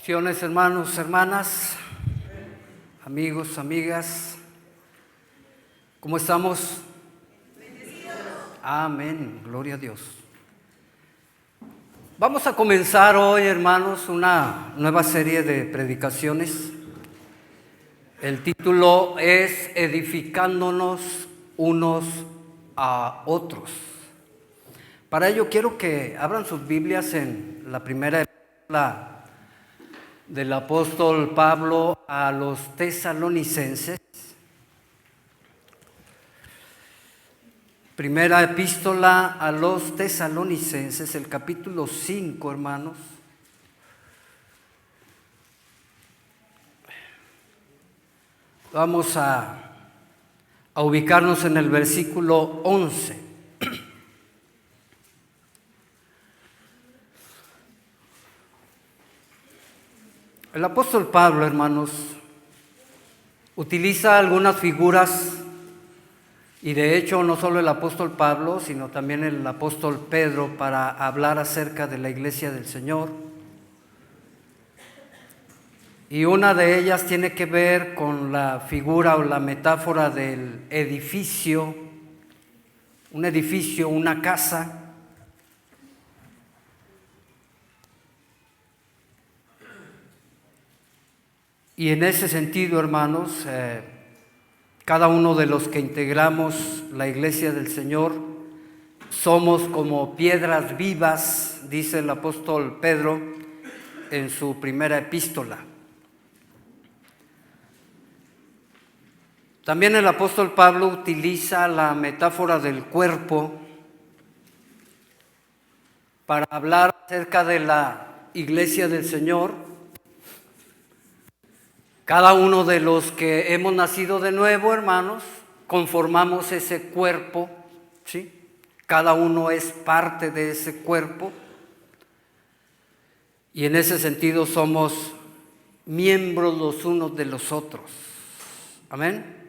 Bendiciones, hermanos, hermanas, amigos, amigas. ¿Cómo estamos? Bendecidos. Amén, gloria a Dios. Vamos a comenzar hoy, hermanos, una nueva serie de predicaciones. El título es Edificándonos unos a otros. Para ello quiero que abran sus Biblias en la primera epístola del apóstol Pablo a los tesalonicenses. Primera epístola a los tesalonicenses, el capítulo 5, hermanos. Vamos a ubicarnos en el versículo 11. El apóstol Pablo, hermanos, utiliza algunas figuras, y de hecho no solo el apóstol Pablo, sino también el apóstol Pedro, para hablar acerca de la iglesia del Señor. Y una de ellas tiene que ver con la figura o la metáfora del edificio, un edificio, una casa. Y en ese sentido, hermanos, cada uno de los que integramos la iglesia del Señor somos como piedras vivas, dice el apóstol Pedro en su primera epístola. También el apóstol Pablo utiliza la metáfora del cuerpo para hablar acerca de la iglesia del Señor. Cada uno de los que hemos nacido de nuevo, hermanos, conformamos ese cuerpo, ¿sí? Cada uno es parte de ese cuerpo y en ese sentido somos miembros los unos de los otros. Amén.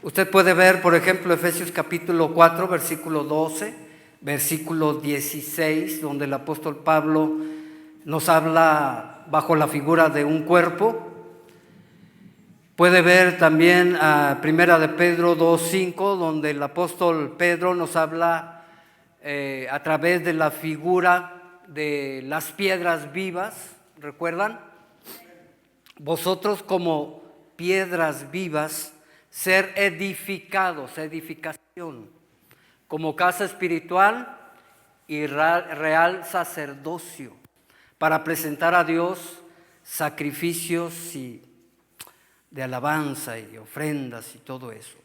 Usted puede ver, por ejemplo, Efesios capítulo 4, versículo 12, versículo 16, donde el apóstol Pablo nos habla bajo la figura de un cuerpo. Puede ver también a Primera de Pedro 2:5, donde el apóstol Pedro nos habla a través de la figura de las piedras vivas. ¿Recuerdan? Vosotros como piedras vivas, ser edificados, edificación, como casa espiritual y real sacerdocio, para presentar a Dios sacrificios de alabanza y ofrendas y todo eso.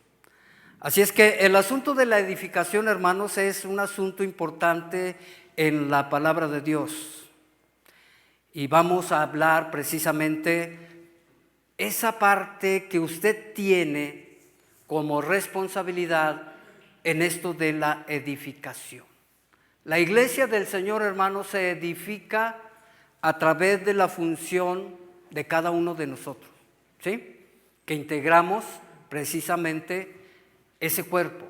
Así es que el asunto de la edificación, hermanos, es un asunto importante en la palabra de Dios. Y vamos a hablar precisamente esa parte que usted tiene como responsabilidad en esto de la edificación. La iglesia del Señor, hermanos, se edifica a través de la función de cada uno de nosotros, ¿sí? Que integramos precisamente ese cuerpo.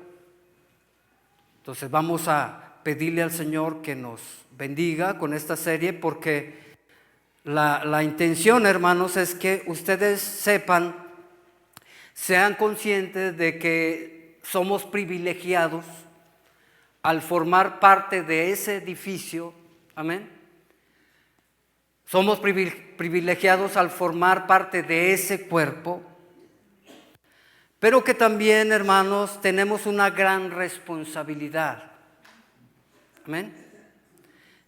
Entonces vamos a pedirle al Señor que nos bendiga con esta serie, porque la intención, hermanos, es que ustedes sepan, sean conscientes de que somos privilegiados al formar parte de ese edificio. Amén. Somos privilegiados al formar parte de ese cuerpo, pero que también, hermanos, tenemos una gran responsabilidad. Amén.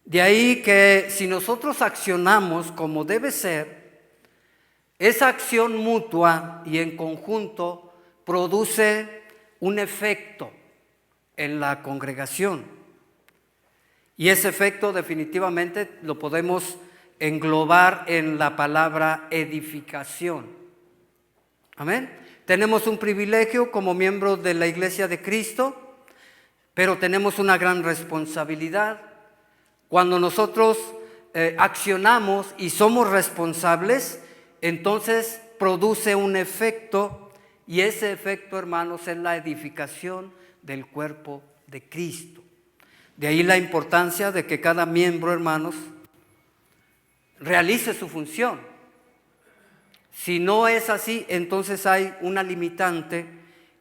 De ahí que si nosotros accionamos como debe ser, esa acción mutua y en conjunto produce un efecto en la congregación. Y ese efecto definitivamente lo podemos englobar en la palabra edificación. Amén. Tenemos un privilegio como miembros de la iglesia de Cristo, pero tenemos una gran responsabilidad. Cuando nosotros accionamos y somos responsables, entonces produce un efecto, y ese efecto, hermanos, es la edificación del cuerpo de Cristo. De ahí la importancia de que cada miembro, hermanos, realice su función. Si no es así, entonces hay una limitante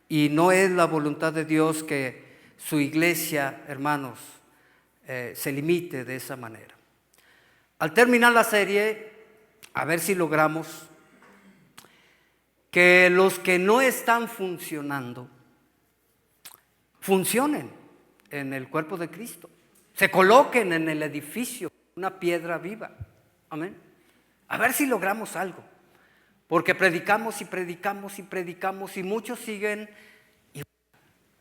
y no es la voluntad de Dios que su iglesia, hermanos, se limite de esa manera. Al terminar la serie, a ver si logramos que los que no están funcionando, funcionen en el cuerpo de Cristo, se coloquen en el edificio, una piedra viva. Amén. A ver si logramos algo, porque predicamos y predicamos y predicamos y muchos siguen,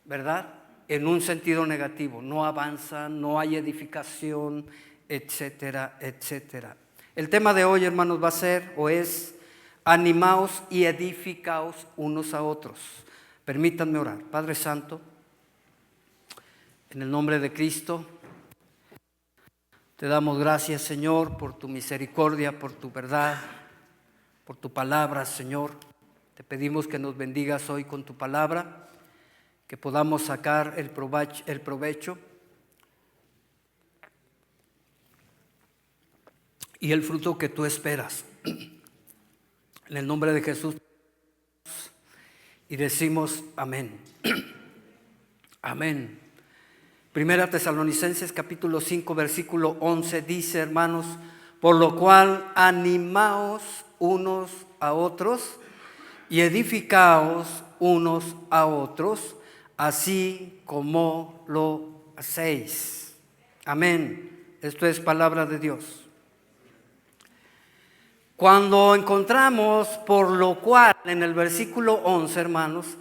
¿verdad?, en un sentido negativo, no avanzan, no hay edificación, etcétera, etcétera. El tema de hoy, hermanos, va a ser o es: animaos y edificaos unos a otros. Permítanme orar. Padre Santo, en el nombre de Cristo, te damos gracias, Señor, por tu misericordia, por tu verdad, por tu palabra, Señor. Te pedimos que nos bendigas hoy con tu palabra, que podamos sacar el provecho y el fruto que tú esperas. En el nombre de Jesús, y decimos amén. Amén. Primera Tesalonicenses capítulo 5 versículo 11 dice, hermanos: por lo cual animaos unos a otros y edificaos unos a otros, así como lo hacéis. Amén. Esto es palabra de Dios. Cuando encontramos por lo cual en el versículo 11, hermanos,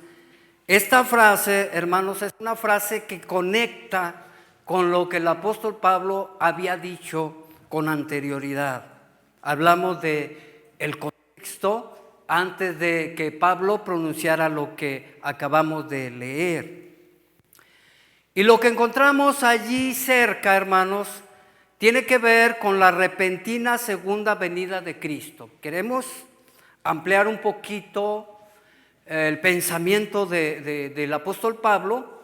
esta frase, hermanos, es una frase que conecta con lo que el apóstol Pablo había dicho con anterioridad. Hablamos de el contexto antes de que Pablo pronunciara lo que acabamos de leer. Y lo que encontramos allí cerca, hermanos, tiene que ver con la repentina segunda venida de Cristo. Queremos ampliar un poquito el pensamiento del apóstol Pablo,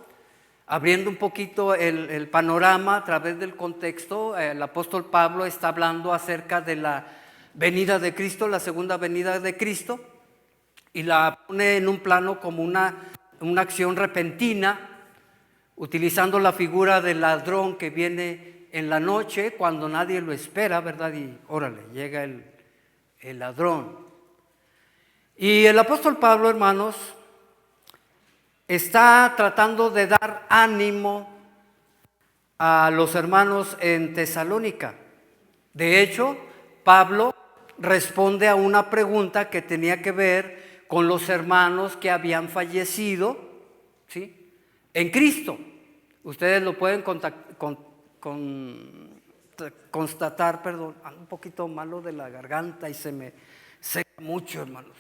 abriendo un poquito el panorama a través del contexto. El apóstol Pablo está hablando acerca de la venida de Cristo, la segunda venida de Cristo, y la pone en un plano como una acción repentina, utilizando la figura del ladrón que viene en la noche cuando nadie lo espera, ¿verdad? Y órale, llega el ladrón. Y el apóstol Pablo, hermanos, está tratando de dar ánimo a los hermanos en Tesalónica. De hecho, Pablo responde a una pregunta que tenía que ver con los hermanos que habían fallecido, ¿sí?, en Cristo. Ustedes lo pueden constatar, perdón, ando un poquito malo de la garganta y se me seca mucho, hermanos.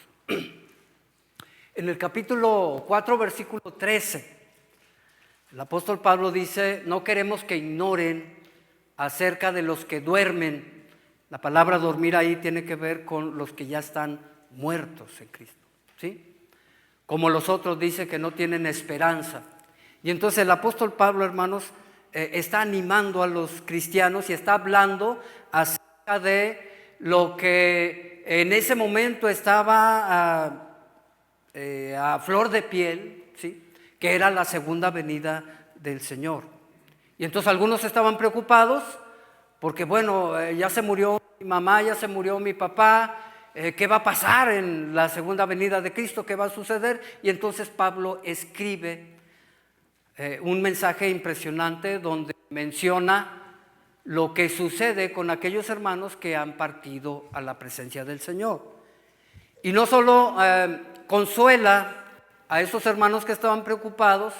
En el capítulo 4, versículo 13, el apóstol Pablo dice: no queremos que ignoren acerca de los que duermen. La palabra dormir ahí tiene que ver con los que ya están muertos en Cristo, ¿sí? Como los otros dice que no tienen esperanza. Y entonces el apóstol Pablo, hermanos, está animando a los cristianos y está hablando acerca de lo que en ese momento estaba a flor de piel, ¿sí?, que era la segunda venida del Señor. Y entonces algunos estaban preocupados porque, bueno, ya se murió mi mamá, ya se murió mi papá, ¿qué va a pasar en la segunda venida de Cristo? ¿Qué va a suceder? Y entonces Pablo escribe un mensaje impresionante donde menciona lo que sucede con aquellos hermanos que han partido a la presencia del Señor. Y no solo consuela a esos hermanos que estaban preocupados,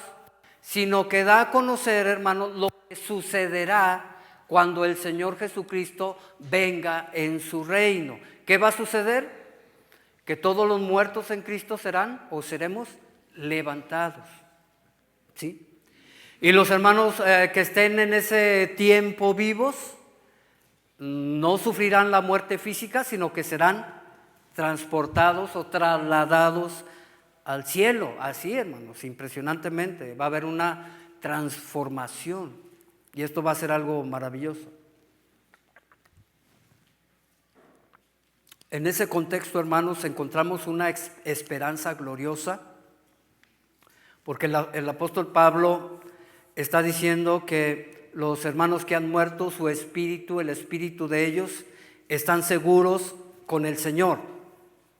sino que da a conocer, hermanos, lo que sucederá cuando el Señor Jesucristo venga en su reino. ¿Qué va a suceder? Que todos los muertos en Cristo serán o seremos levantados, ¿sí? Y los hermanos que estén en ese tiempo vivos no sufrirán la muerte física, sino que serán transportados o trasladados al cielo. Así, hermanos, impresionantemente va a haber una transformación y esto va a ser algo maravilloso. En ese contexto, hermanos, encontramos una esperanza gloriosa, porque el apóstol Pablo está diciendo que los hermanos que han muerto, su espíritu, el espíritu de ellos, están seguros con el Señor,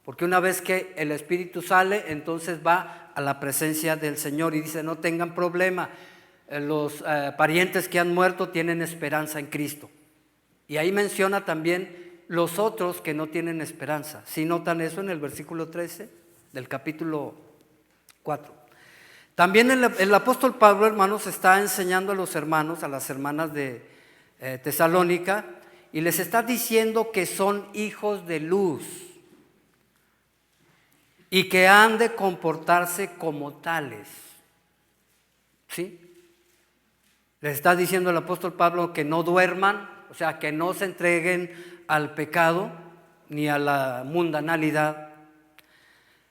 porque una vez que el espíritu sale, entonces va a la presencia del Señor y dice: no tengan problema, los parientes que han muerto tienen esperanza en Cristo. Y ahí menciona también los otros que no tienen esperanza. ¿Sí notan eso en el versículo 13 del capítulo 4? También el apóstol Pablo, hermanos, está enseñando a los hermanos, a las hermanas de Tesalónica, y les está diciendo que son hijos de luz y que han de comportarse como tales. ¿Sí? Les está diciendo el apóstol Pablo que no duerman, o sea, que no se entreguen al pecado ni a la mundanalidad.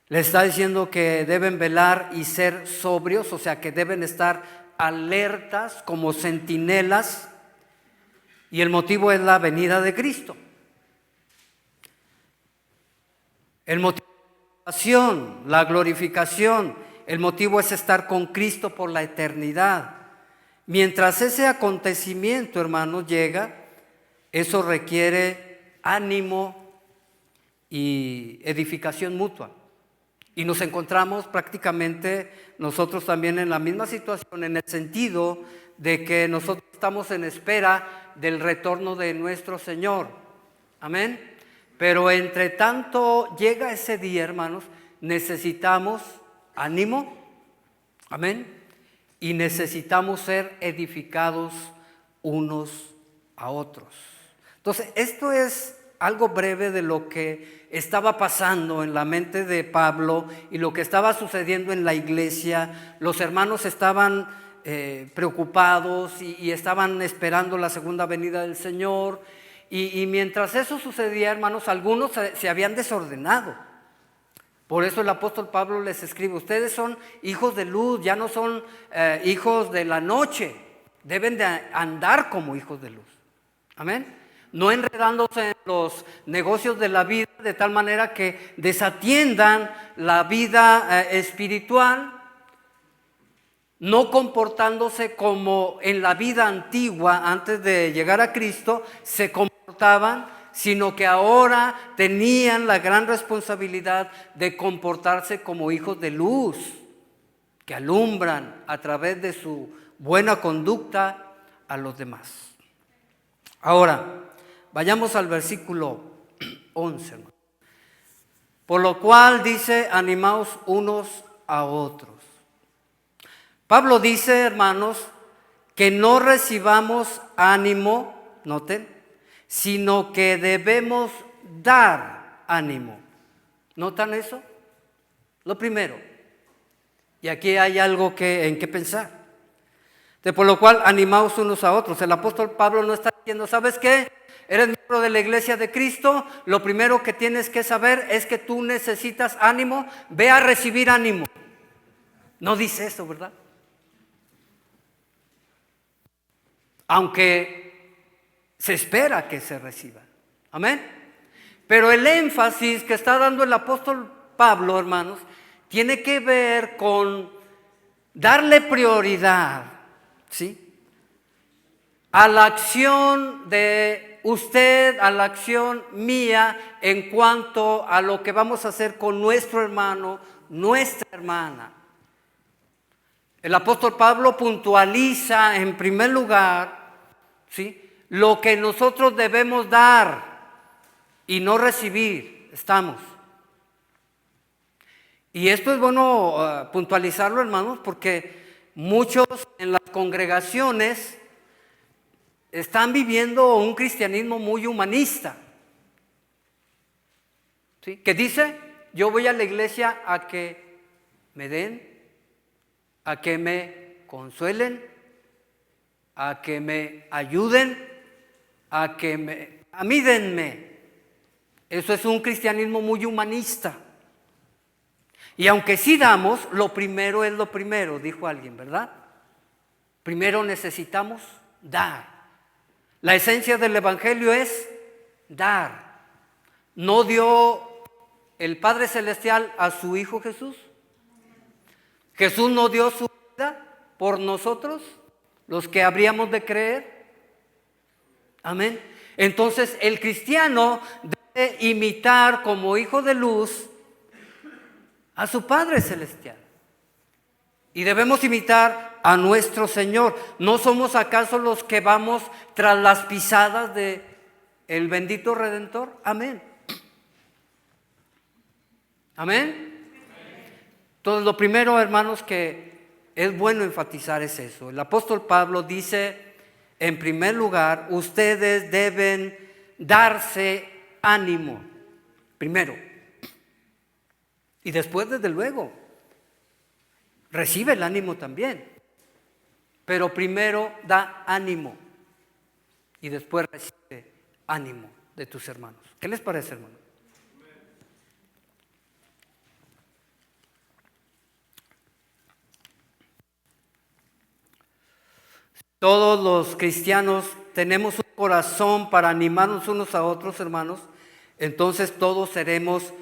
Les está diciendo que deben velar y ser sobrios, o sea, que deben estar alertas como centinelas, y el motivo es la venida de Cristo. El motivo es la salvación, la glorificación, el motivo es estar con Cristo por la eternidad. Mientras ese acontecimiento, hermanos, llega, eso requiere ánimo y edificación mutua. Y nos encontramos prácticamente nosotros también en la misma situación, en el sentido de que nosotros estamos en espera del retorno de nuestro Señor. Amén. Pero entre tanto llega ese día, hermanos, necesitamos ánimo. Amén. Y necesitamos ser edificados unos a otros. Entonces, esto es algo breve de lo que estaba pasando en la mente de Pablo y lo que estaba sucediendo en la iglesia. Los hermanos estaban preocupados y estaban esperando la segunda venida del Señor. Y mientras eso sucedía, hermanos, algunos se habían desordenado. Por eso el apóstol Pablo les escribe: ustedes son hijos de luz, ya no son hijos de la noche. Deben de andar como hijos de luz. Amén. No enredándose en los negocios de la vida de tal manera que desatiendan la vida espiritual, no comportándose como en la vida antigua antes de llegar a Cristo se comportaban, sino que ahora tenían la gran responsabilidad de comportarse como hijos de luz, que alumbran a través de su buena conducta a los demás. Ahora, vayamos al versículo 11. Por lo cual dice: animaos unos a otros. Pablo dice, hermanos, que no recibamos ánimo, noten, sino que debemos dar ánimo. ¿Notan eso? Lo primero. Y aquí hay algo en que pensar. Por lo cual, animaos unos a otros. El apóstol Pablo no está diciendo: ¿sabes qué? Eres miembro de la iglesia de Cristo, lo primero que tienes que saber es que tú necesitas ánimo, ve a recibir ánimo. No dice eso, ¿verdad? Aunque se espera que se reciba. Amén. Pero el énfasis que está dando el apóstol Pablo, hermanos, tiene que ver con darle prioridad, ¿sí?, a la acción de usted, a la acción mía en cuanto a lo que vamos a hacer con nuestro hermano, nuestra hermana. El apóstol Pablo puntualiza en primer lugar, ¿sí?, lo que nosotros debemos dar y no recibir. Estamos. Y esto es bueno puntualizarlo, hermanos, porque muchos en las congregaciones están viviendo un cristianismo muy humanista, ¿sí?, que dice: yo voy a la iglesia a que me den, a que me consuelen, a que me ayuden, a mí denme. Eso es un cristianismo muy humanista. Y aunque sí damos, lo primero es lo primero, dijo alguien, ¿verdad? Primero necesitamos dar. La esencia del evangelio es dar. ¿No dio el Padre Celestial a su Hijo Jesús? ¿Jesús no dio su vida por nosotros, los que habríamos de creer? Amén. Entonces el cristiano debe imitar como hijo de luz a su Padre Celestial. Y debemos imitar a nuestro Señor. ¿No somos acaso los que vamos tras las pisadas de el bendito Redentor? Amén. Amén. Entonces lo primero, hermanos, que es bueno enfatizar es eso. El apóstol Pablo dice, en primer lugar, ustedes deben darse ánimo. Primero. Y después, desde luego, recibe el ánimo también. Pero primero da ánimo. Y después recibe ánimo de tus hermanos. ¿Qué les parece, hermano? Todos los cristianos tenemos un corazón para animarnos unos a otros, hermanos. Entonces todos seremos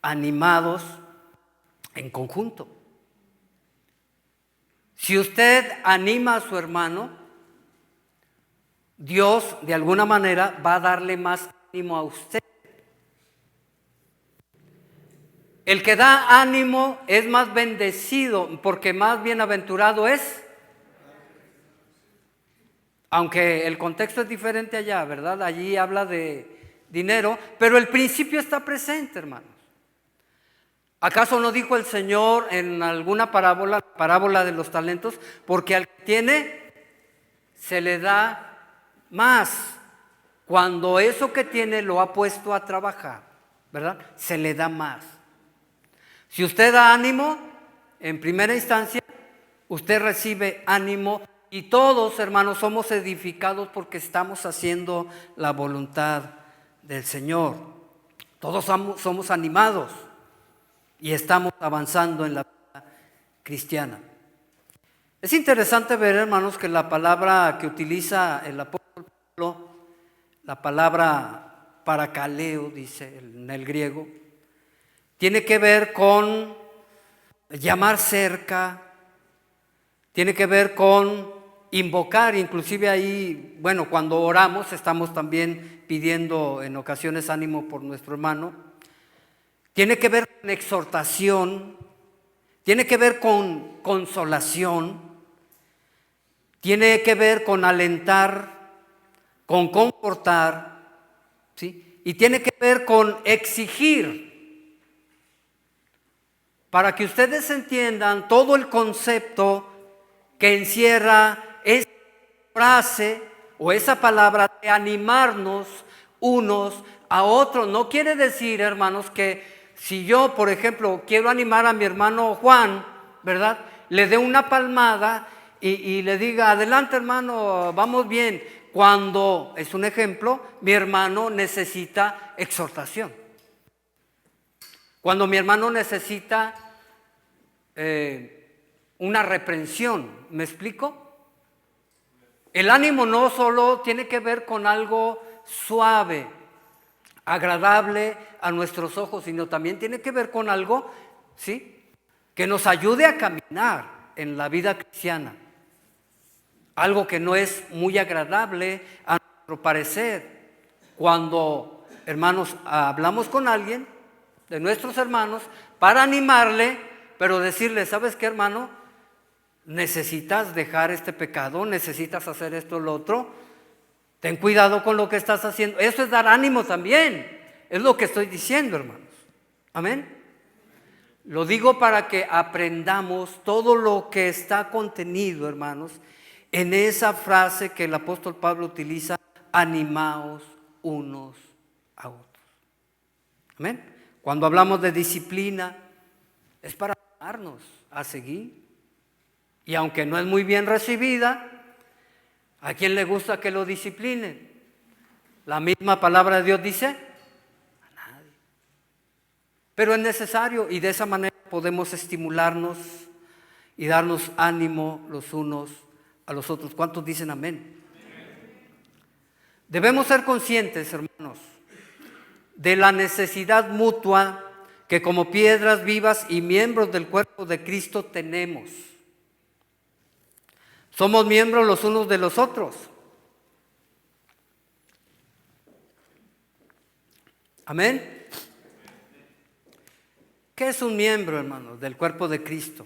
animados en conjunto. Si usted anima a su hermano, Dios de alguna manera va a darle más ánimo a usted. El que da ánimo es más bendecido, porque más bienaventurado es. Aunque el contexto es diferente allá, ¿verdad? Allí habla de dinero, pero el principio está presente, hermanos. ¿Acaso no dijo el Señor en alguna parábola de los talentos? Porque al que tiene, se le da más. Cuando eso que tiene lo ha puesto a trabajar, ¿verdad? Se le da más. Si usted da ánimo, en primera instancia, usted recibe ánimo. Y todos, hermanos, somos edificados porque estamos haciendo la voluntad del Señor. Todos somos animados y estamos avanzando en la vida cristiana. Es interesante ver, hermanos, que la palabra que utiliza el apóstol Pablo, la palabra parakaleo, dice en el griego, tiene que ver con llamar cerca, tiene que ver con invocar, inclusive ahí, bueno, cuando oramos estamos también pidiendo en ocasiones ánimo por nuestro hermano. Tiene que ver con exhortación, tiene que ver con consolación, tiene que ver con alentar, con confortar, ¿sí? Y tiene que ver con exigir. Para que ustedes entiendan todo el concepto que encierra esa frase o esa palabra de animarnos unos a otros. No quiere decir, hermanos, que si yo, por ejemplo, quiero animar a mi hermano Juan, ¿verdad? Le dé una palmada y le diga, adelante hermano, vamos bien. Cuando, es un ejemplo, mi hermano necesita exhortación. Cuando mi hermano necesita una reprensión, ¿me explico? El ánimo no solo tiene que ver con algo suave, agradable a nuestros ojos, sino también tiene que ver con algo, ¿sí?, que nos ayude a caminar en la vida cristiana. Algo que no es muy agradable a nuestro parecer. Cuando, hermanos, hablamos con alguien de nuestros hermanos para animarle, pero decirle, ¿sabes qué, hermano? Necesitas dejar este pecado, necesitas hacer esto o lo otro. Ten cuidado con lo que estás haciendo. Eso es dar ánimo también. Es lo que estoy diciendo, hermanos. Amén. Lo digo para que aprendamos todo lo que está contenido, hermanos, en esa frase que el apóstol Pablo utiliza, animaos unos a otros. Amén. Cuando hablamos de disciplina, es para animarnos a seguir. Y aunque no es muy bien recibida, ¿a quién le gusta que lo disciplinen? La misma palabra de Dios dice, a nadie. Pero es necesario y de esa manera podemos estimularnos y darnos ánimo los unos a los otros. ¿Cuántos dicen amén? Debemos ser conscientes, hermanos, de la necesidad mutua que como piedras vivas y miembros del cuerpo de Cristo tenemos. Somos miembros los unos de los otros. Amén. ¿Qué es un miembro, hermanos, del cuerpo de Cristo?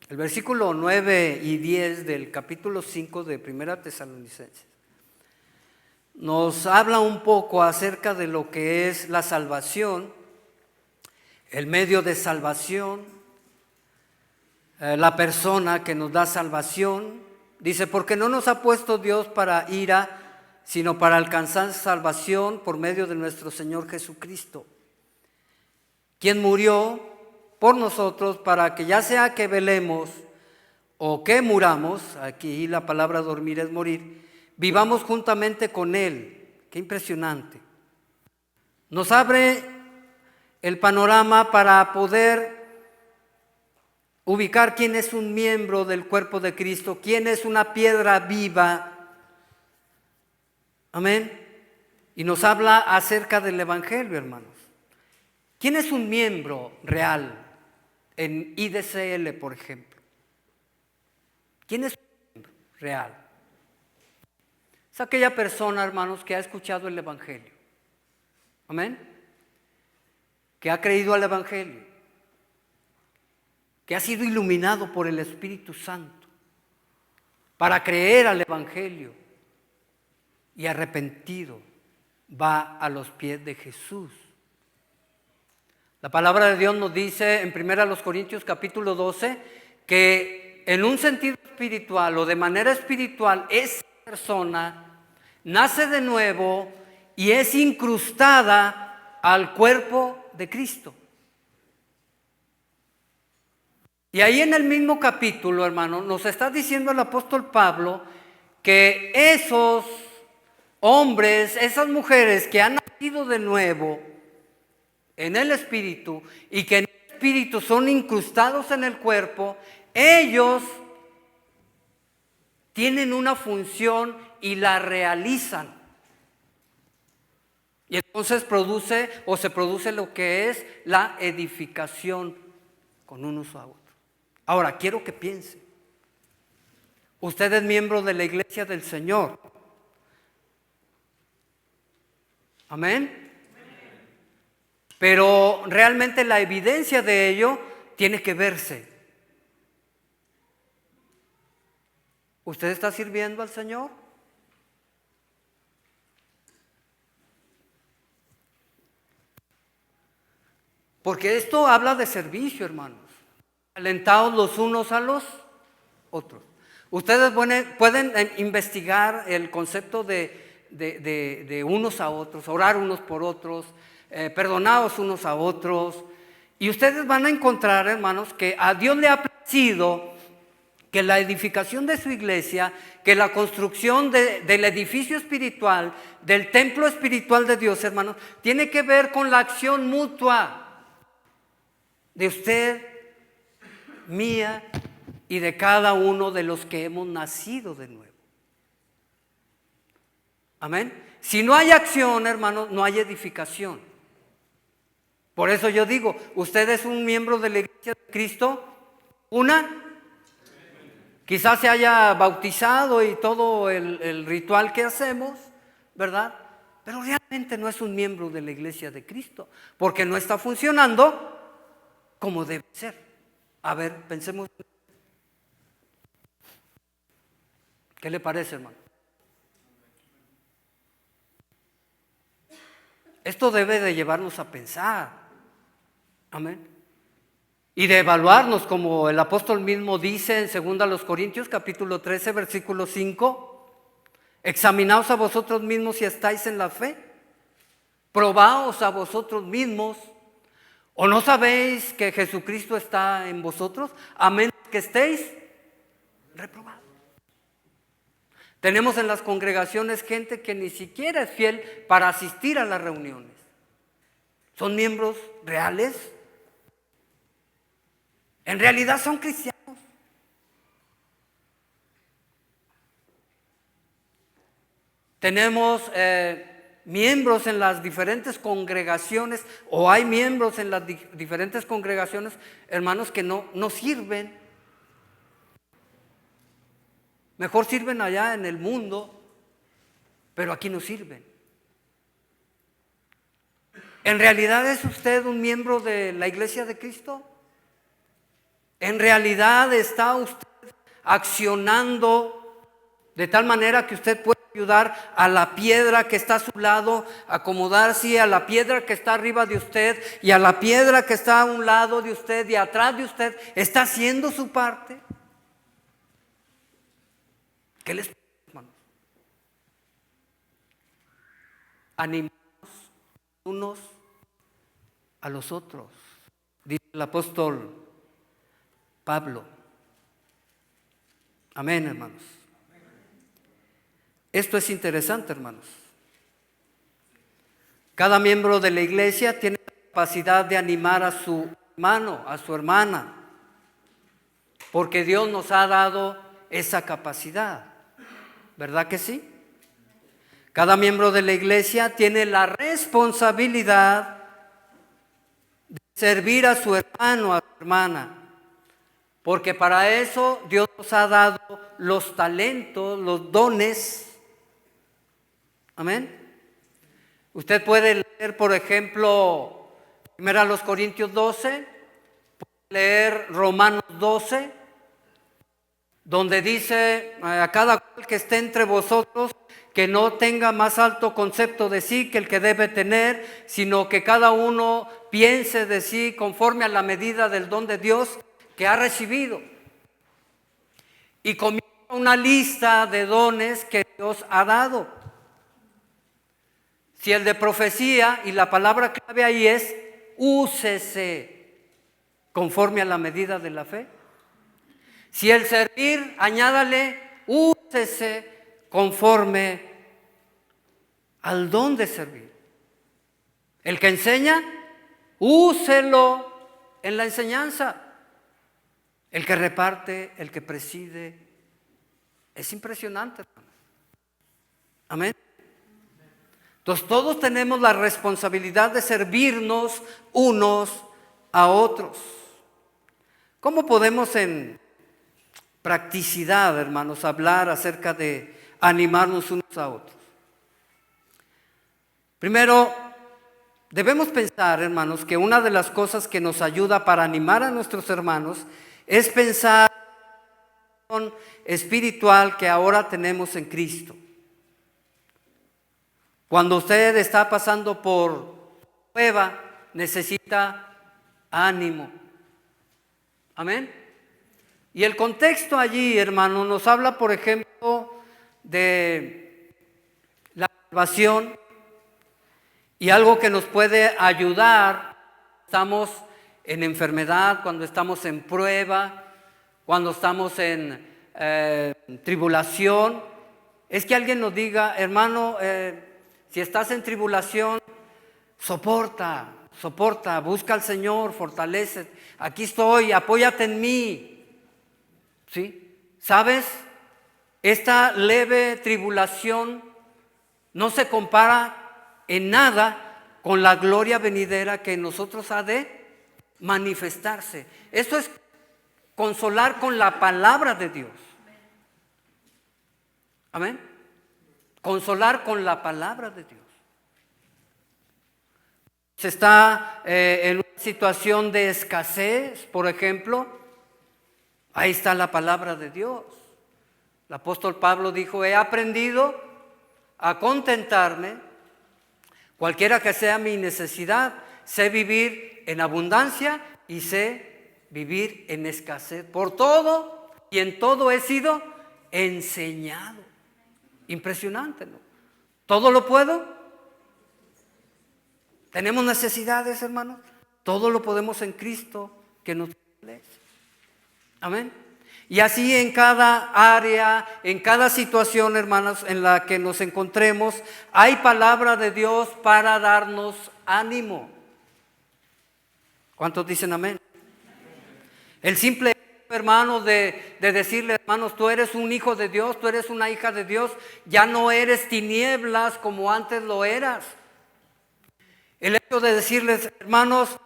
El versículo 9 y 10 del capítulo 5 de Primera Tesalonicenses nos habla un poco acerca de lo que es la salvación, el medio de salvación, la persona que nos da salvación. Dice, porque no nos ha puesto Dios para ira, sino para alcanzar salvación por medio de nuestro Señor Jesucristo, quien murió por nosotros para que ya sea que velemos o que muramos, aquí la palabra dormir es morir, vivamos juntamente con Él. Qué impresionante. Nos abre el panorama para poder ubicar quién es un miembro del cuerpo de Cristo, quién es una piedra viva. Amén. Y nos habla acerca del Evangelio, hermanos. ¿Quién es un miembro real en IDCL, por ejemplo? ¿Quién es un miembro real? Es aquella persona, hermanos, que ha escuchado el Evangelio. Amén. Que ha creído al Evangelio. Que ha sido iluminado por el Espíritu Santo para creer al Evangelio y arrepentido va a los pies de Jesús. La palabra de Dios nos dice en 1 Corintios capítulo 12 que en un sentido espiritual o de manera espiritual esa persona nace de nuevo y es incrustada al cuerpo de Cristo. Y ahí en el mismo capítulo, hermano, nos está diciendo el apóstol Pablo que esos hombres, esas mujeres que han nacido de nuevo en el Espíritu y que en el Espíritu son incrustados en el cuerpo, ellos tienen una función y la realizan. Y entonces se produce lo que es la edificación con unos a otros. Ahora, quiero que piensen. Usted es miembro de la iglesia del Señor. Amén. Pero realmente la evidencia de ello tiene que verse. ¿Usted está sirviendo al Señor? Porque esto habla de servicio, hermanos. Alentados los unos a los otros. Ustedes pueden investigar el concepto de unos a otros, orar unos por otros, perdonados unos a otros. Y ustedes van a encontrar, hermanos, que a Dios le ha placido que la edificación de su iglesia, que la construcción del edificio espiritual, del templo espiritual de Dios, hermanos, tiene que ver con la acción mutua de usted, mía y de cada uno de los que hemos nacido de nuevo. Amén. Si no hay acción, hermanos, no hay edificación. Por eso yo digo, usted es un miembro de la iglesia de Cristo, quizás se haya bautizado y todo el ritual que hacemos, ¿verdad? Pero realmente no es un miembro de la iglesia de Cristo, porque no está funcionando como debe ser. A ver, pensemos. ¿Qué le parece, hermano? Esto debe de llevarnos a pensar. Amén. Y de evaluarnos, como el apóstol mismo dice en 2 Corintios capítulo 13, versículo 5. Examinaos a vosotros mismos si estáis en la fe. Probaos a vosotros mismos. ¿O no sabéis que Jesucristo está en vosotros? A menos que estéis reprobados. Tenemos en las congregaciones gente que ni siquiera es fiel para asistir a las reuniones. ¿Son miembros reales? En realidad son cristianos. Tenemos miembros en las diferentes congregaciones, o hay miembros en las diferentes congregaciones, hermanos, que no sirven. Mejor sirven allá en el mundo, pero aquí no sirven. ¿En realidad es usted un miembro de la Iglesia de Cristo? ¿En realidad está usted accionando de tal manera que usted puede ayudar a la piedra que está a su lado, acomodarse a la piedra que está arriba de usted y a la piedra que está a un lado de usted y atrás de usted? ¿Está haciendo su parte? ¿Qué les parece, hermanos? Animamos unos a los otros, dice el apóstol Pablo. Amén, hermanos. Esto es interesante, hermanos. Cada miembro de la iglesia tiene la capacidad de animar a su hermano, a su hermana, porque Dios nos ha dado esa capacidad. ¿Verdad que sí? Cada miembro de la iglesia tiene la responsabilidad de servir a su hermano, a su hermana, porque para eso Dios nos ha dado los talentos, los dones. Amén. Usted puede leer, por ejemplo, 1 Corintios 12, puede leer Romanos 12, donde dice a cada cual que esté entre vosotros que no tenga más alto concepto de sí que el que debe tener, sino que cada uno piense de sí conforme a la medida del don de Dios que ha recibido. Y comienza una lista de dones que Dios ha dado. Si el de profecía, y la palabra clave ahí es úsese conforme a la medida de la fe. Si el servir, añádale úsese conforme al don de servir. El que enseña, úselo en la enseñanza. El que reparte, el que preside. Es impresionante, hermano. Amén. Entonces todos tenemos la responsabilidad de servirnos unos a otros. ¿Cómo podemos en practicidad, hermanos, hablar acerca de animarnos unos a otros? Primero, debemos pensar, hermanos, que una de las cosas que nos ayuda para animar a nuestros hermanos es pensar en la espiritual que ahora tenemos en Cristo. Cuando usted está pasando por prueba, necesita ánimo. Amén. Y el contexto allí, hermano, nos habla, por ejemplo, de la salvación y algo que nos puede ayudar. Estamos en enfermedad, cuando estamos en prueba, cuando estamos en tribulación. Es que alguien nos diga, hermano, si estás en tribulación, soporta, busca al Señor, fortalece. Aquí estoy, apóyate en mí. ¿Sí? ¿Sabes? Esta leve tribulación no se compara en nada con la gloria venidera que en nosotros ha de manifestarse. Eso es consolar con la palabra de Dios. Amén. Consolar con la palabra de Dios. Se está en una situación de escasez, por ejemplo, ahí está la palabra de Dios. El apóstol Pablo dijo, he aprendido a contentarme, cualquiera que sea mi necesidad, sé vivir en abundancia y sé vivir en escasez. Por todo y en todo he sido enseñado. Impresionante, ¿no? ¿Todo lo puedo? ¿Tenemos necesidades, hermanos? Todo lo podemos en Cristo que nos fortalece. Amén. Y así en cada área, en cada situación, hermanos, en la que nos encontremos, hay palabra de Dios para darnos ánimo. ¿Cuántos dicen amén? El simple hermano, de decirle, hermanos, tú eres un hijo de Dios, tú eres una hija de Dios, ya no eres tinieblas como antes lo eras. El hecho de decirles, hermanos,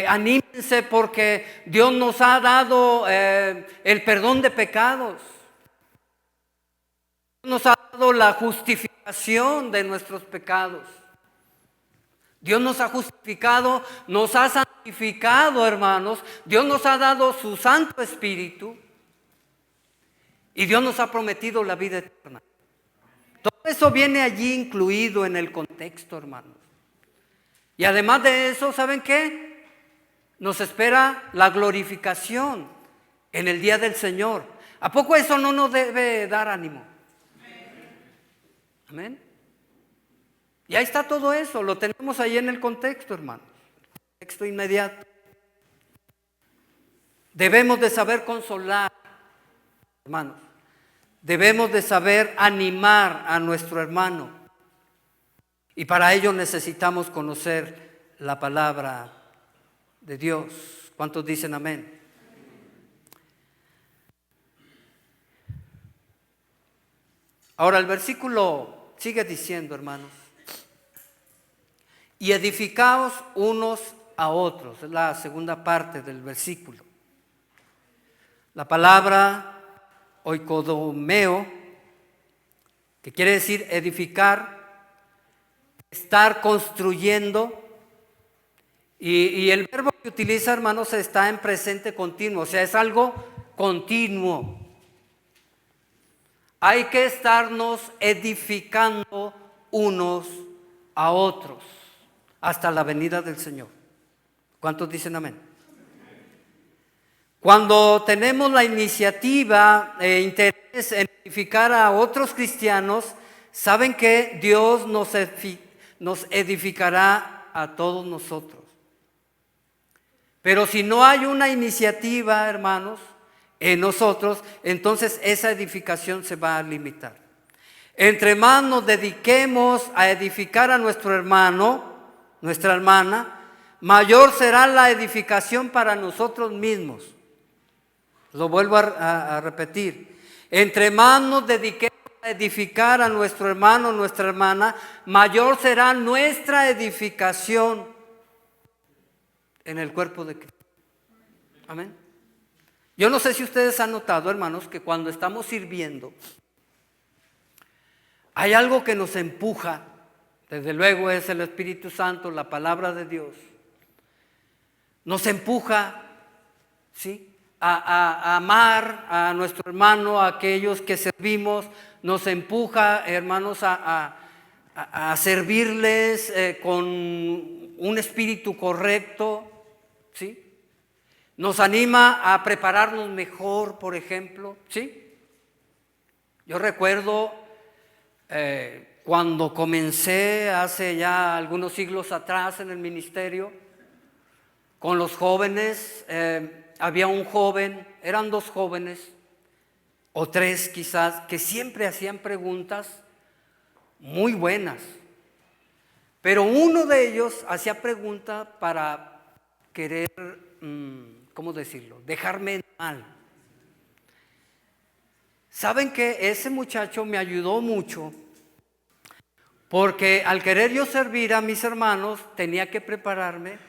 anímense porque Dios nos ha dado el perdón de pecados. Dios nos ha dado la justificación de nuestros pecados. Dios nos ha justificado, nos ha santificado, hermanos. Dios nos ha dado su Santo Espíritu y Dios nos ha prometido la vida eterna. Todo eso viene allí incluido en el contexto, hermanos. Y además de eso, ¿saben qué? Nos espera la glorificación en el día del Señor. ¿A poco eso no nos debe dar ánimo? Amén. Y ahí está todo eso, lo tenemos ahí en el contexto, hermanos. Contexto inmediato. Debemos de saber consolar, hermanos. Debemos de saber animar a nuestro hermano. Y para ello necesitamos conocer la palabra de Dios. ¿Cuántos dicen amén? Ahora el versículo sigue diciendo, hermanos, y edificaos unos a otros. Es la segunda parte del versículo. La palabra oikodomeo, que quiere decir edificar, estar construyendo, y el verbo que utiliza, hermanos, está en presente continuo, o sea, es algo continuo. Hay que estarnos edificando unos a otros hasta la venida del Señor. ¿Cuántos dicen amén? Cuando tenemos la iniciativa e interés en edificar a otros cristianos, saben que Dios nos edificará a todos nosotros. Pero si no hay una iniciativa, hermanos, en nosotros, entonces esa edificación se va a limitar. Entre más nos dediquemos a edificar a nuestro hermano, nuestra hermana, mayor será la edificación para nosotros mismos. Lo vuelvo a repetir. Entre más nos dediquemos a edificar a nuestro hermano, nuestra hermana, mayor será nuestra edificación en el cuerpo de Cristo. Amén. Yo no sé si ustedes han notado, hermanos, que cuando estamos sirviendo, hay algo que nos empuja. Desde luego es el Espíritu Santo, la palabra de Dios. Nos empuja, ¿sí?, a amar a nuestro hermano, a aquellos que servimos. Nos empuja, hermanos, a servirles con un espíritu correcto, ¿sí? Nos anima a prepararnos mejor, por ejemplo, ¿sí? Yo recuerdo cuando comencé hace ya algunos siglos atrás en el ministerio, con los jóvenes, había un joven, eran dos jóvenes, o tres quizás, que siempre hacían preguntas muy buenas. Pero uno de ellos hacía preguntas para querer, ¿cómo decirlo?, dejarme mal. ¿Saben qué? Ese muchacho me ayudó mucho, porque al querer yo servir a mis hermanos, tenía que prepararme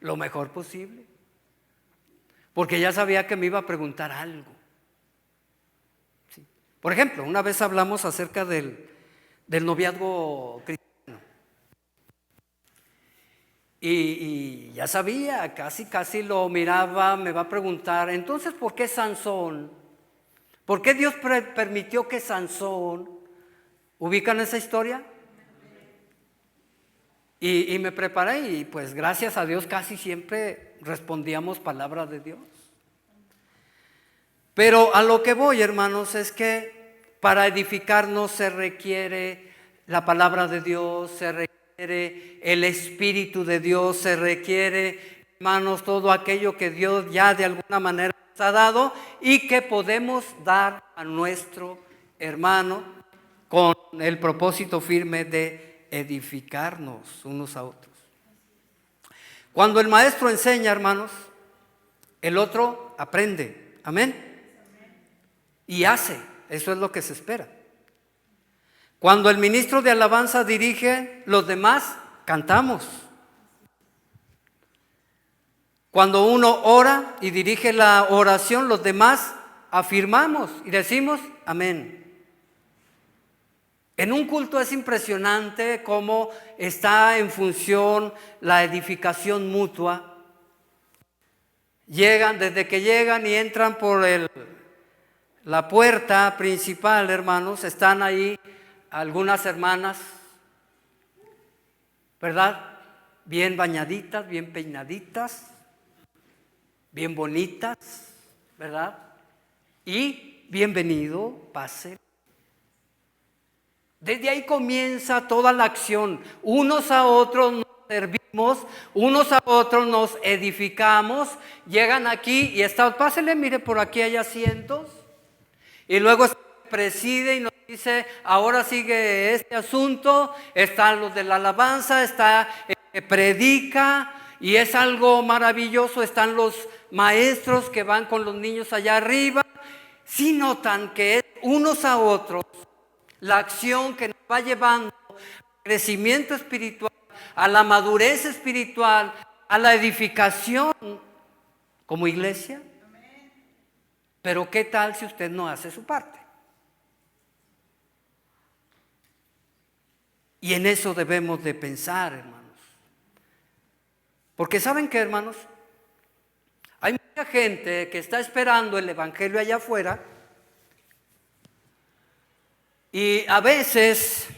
lo mejor posible, porque ya sabía que me iba a preguntar algo. Sí. Por ejemplo, una vez hablamos acerca del noviazgo cristiano, y ya sabía, casi lo miraba, me va a preguntar, entonces, ¿por qué Sansón? ¿Por qué Dios permitió que Sansón? ¿Ubican esa historia? Y me preparé y pues gracias a Dios casi siempre respondíamos palabras de Dios. Pero a lo que voy, hermanos, es que para edificarnos se requiere la palabra de Dios, se requiere el Espíritu de Dios, se requiere, hermanos, todo aquello que Dios ya de alguna manera nos ha dado y que podemos dar a nuestro hermano con el propósito firme de edificarnos unos a otros. Cuando el maestro enseña, hermanos, el otro aprende Amén. Y hace, eso es lo que se espera. Cuando el ministro de alabanza dirige, los demás cantamos. Cuando uno ora y dirige la oración, los demás afirmamos y decimos amén. En un culto es impresionante cómo está en función la edificación mutua. Desde que llegan y entran por la puerta principal, hermanos, están ahí algunas hermanas, ¿verdad? Bien bañaditas, bien peinaditas, bien bonitas, ¿verdad? Y bienvenido, pase. Desde ahí comienza toda la acción. Unos a otros nos servimos, unos a otros nos edificamos. Llegan aquí y está, pásele, mire, por aquí hay asientos. Y luego preside y nos dice, ahora sigue este asunto. Están los de la alabanza, está el que predica. Y es algo maravilloso. Están los maestros que van con los niños allá arriba. Si notan que es unos a otros la acción que nos va llevando al crecimiento espiritual, a la madurez espiritual, a la edificación como iglesia. Pero ¿qué tal si usted no hace su parte? Y en eso debemos de pensar, hermanos. Porque ¿saben qué, hermanos? Hay mucha gente que está esperando el evangelio allá afuera. Y a veces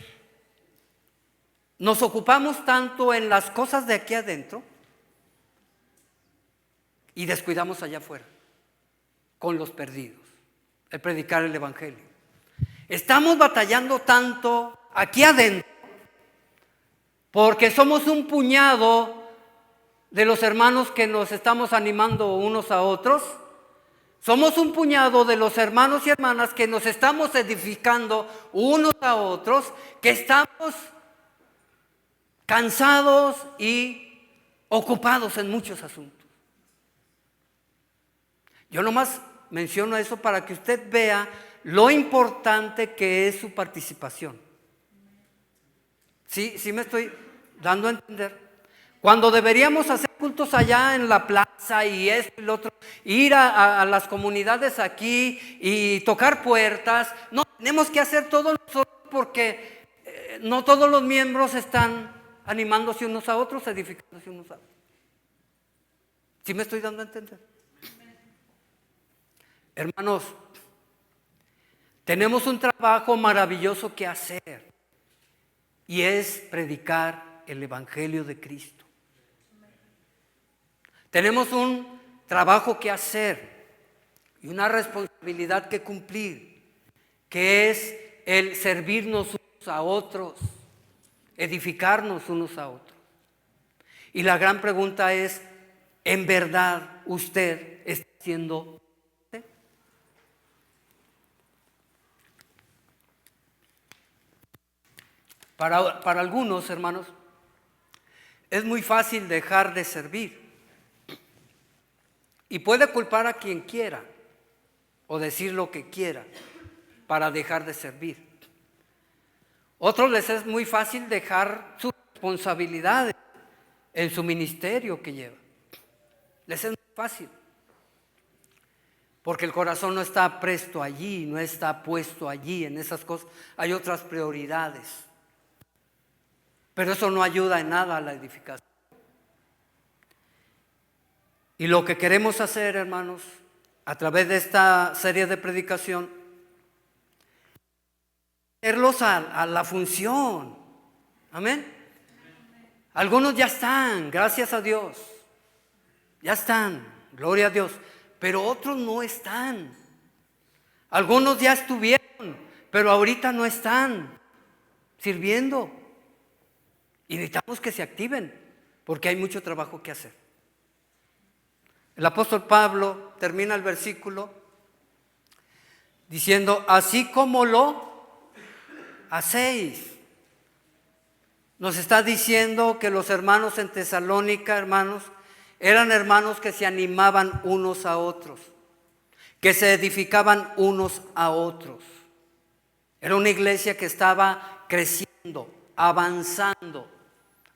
nos ocupamos tanto en las cosas de aquí adentro y descuidamos allá afuera con los perdidos, el predicar el evangelio. Estamos batallando tanto aquí adentro porque somos un puñado de los hermanos que nos estamos animando unos a otros. Somos un puñado de los hermanos y hermanas que nos estamos edificando unos a otros, que estamos cansados y ocupados en muchos asuntos. Yo nomás menciono eso para que usted vea lo importante que es su participación. ¿Sí me estoy dando a entender? Cuando deberíamos hacer cultos allá en la plaza y esto y lo otro, ir a las comunidades aquí y tocar puertas, no tenemos que hacer todo nosotros porque no todos los miembros están animándose unos a otros, edificándose unos a otros. ¿Sí me estoy dando a entender? Hermanos, tenemos un trabajo maravilloso que hacer y es predicar el evangelio de Cristo. Tenemos un trabajo que hacer y una responsabilidad que cumplir, que es el servirnos unos a otros, edificarnos unos a otros. Y la gran pregunta es, ¿en verdad usted está haciendo usted? Para algunos, hermanos, es muy fácil dejar de servir. Y puede culpar a quien quiera o decir lo que quiera para dejar de servir. Otros les es muy fácil dejar sus responsabilidades en su ministerio que lleva. Les es muy fácil. Porque el corazón no está presto allí, no está puesto allí en esas cosas. Hay otras prioridades. Pero eso no ayuda en nada a la edificación. Y lo que queremos hacer, hermanos, a través de esta serie de predicación, hacerlos a la función. Amén. Algunos ya están, gracias a Dios. Ya están, gloria a Dios. Pero otros no están. Algunos ya estuvieron, pero ahorita no están sirviendo. Y necesitamos que se activen, porque hay mucho trabajo que hacer. El apóstol Pablo termina el versículo diciendo, así como lo hacéis. Nos está diciendo que los hermanos en Tesalónica, hermanos, eran hermanos que se animaban unos a otros, que se edificaban unos a otros. Era una iglesia que estaba creciendo, avanzando,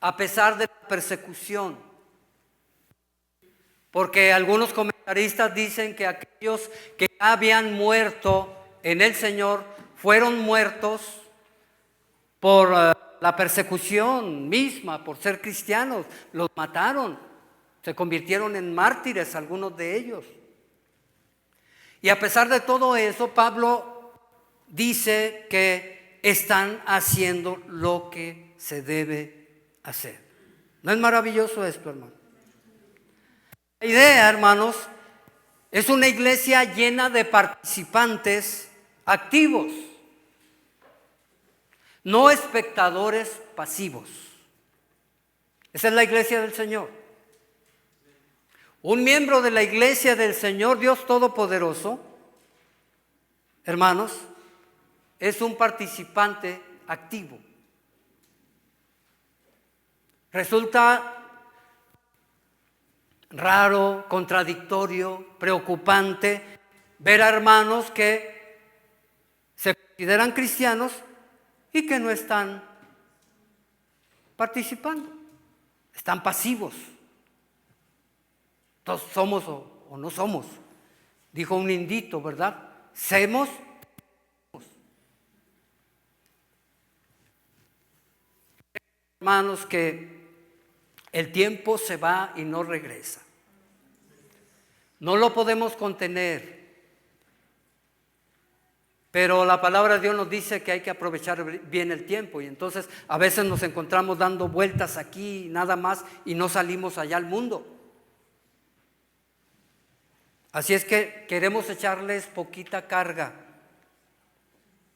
a pesar de la persecución. Porque algunos comentaristas dicen que aquellos que habían muerto en el Señor fueron muertos por la persecución misma, por ser cristianos. Los mataron, se convirtieron en mártires algunos de ellos. Y a pesar de todo eso, Pablo dice que están haciendo lo que se debe hacer. ¿No es maravilloso esto, hermano? La idea, hermanos, es una iglesia llena de participantes activos, no espectadores pasivos. Esa es la iglesia del Señor. Un miembro de la iglesia del Señor, Dios Todopoderoso, hermanos, es un participante activo. Resulta raro, contradictorio, preocupante ver a hermanos que se consideran cristianos y que no están participando, están pasivos. Todos somos o no somos, dijo un indito, ¿verdad? Semos. Hermanos, que el tiempo se va y no regresa. No lo podemos contener. Pero la palabra de Dios nos dice que hay que aprovechar bien el tiempo. Y entonces a veces nos encontramos dando vueltas aquí nada más y no salimos allá al mundo. Así es que queremos echarles poquita carga.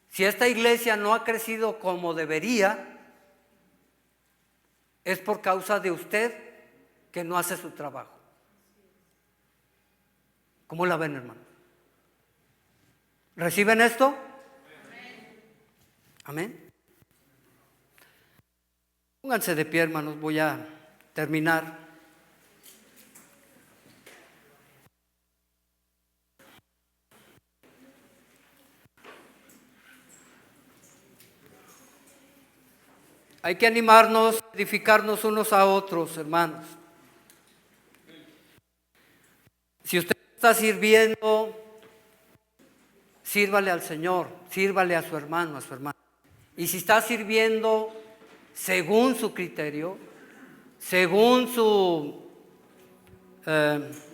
Si esta iglesia no ha crecido como debería, es por causa de usted que no hace su trabajo. ¿Cómo la ven, hermano? ¿Reciben esto? Amén. Pónganse de pie, hermanos, voy a terminar. Hay que animarnos, edificarnos unos a otros, hermanos. Si usted está sirviendo, sírvale al Señor, sírvale a su hermano, a su hermana. Y si está sirviendo según su criterio, según su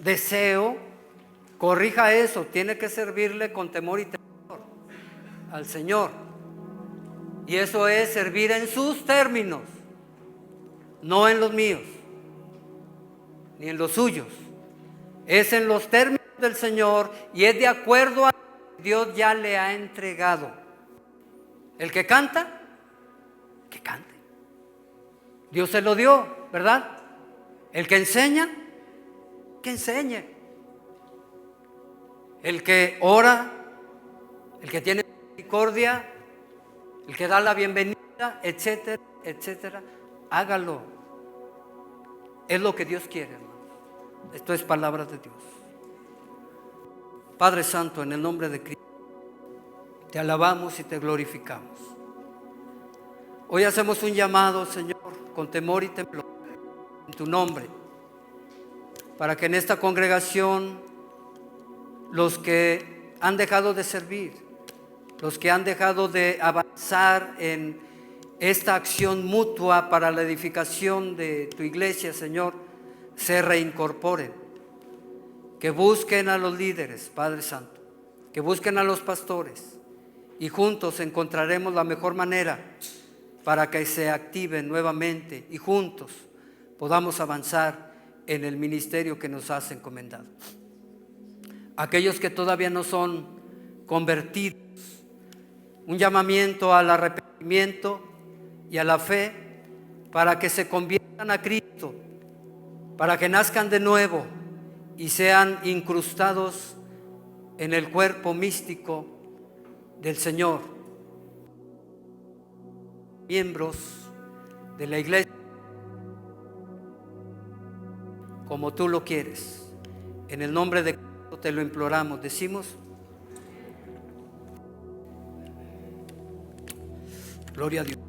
deseo, corrija eso. Tiene que servirle con temor y temor al Señor. Y eso es servir en sus términos, no en los míos, ni en los suyos. Es en los términos del Señor y es de acuerdo a lo que Dios ya le ha entregado. El que canta, que cante. Dios se lo dio, ¿verdad? El que enseña, que enseñe. El que ora, el que tiene misericordia, el que da la bienvenida, etcétera, etcétera, hágalo. Es lo que Dios quiere, hermano. Esto es palabra de Dios. Padre Santo, en el nombre de Cristo, te alabamos y te glorificamos. Hoy hacemos un llamado, Señor, con temor y temblor, en tu nombre, para que en esta congregación los que han dejado de servir, los que han dejado de avanzar en esta acción mutua para la edificación de tu iglesia, Señor, se reincorporen, que busquen a los líderes, Padre Santo, que busquen a los pastores y juntos encontraremos la mejor manera para que se activen nuevamente y juntos podamos avanzar en el ministerio que nos has encomendado. Aquellos que todavía no son convertidos, un llamamiento al arrepentimiento y a la fe para que se conviertan a Cristo, para que nazcan de nuevo y sean incrustados en el cuerpo místico del Señor, miembros de la iglesia como tú lo quieres. En el nombre de Cristo te te lo imploramos. Decimos, gloria a Dios.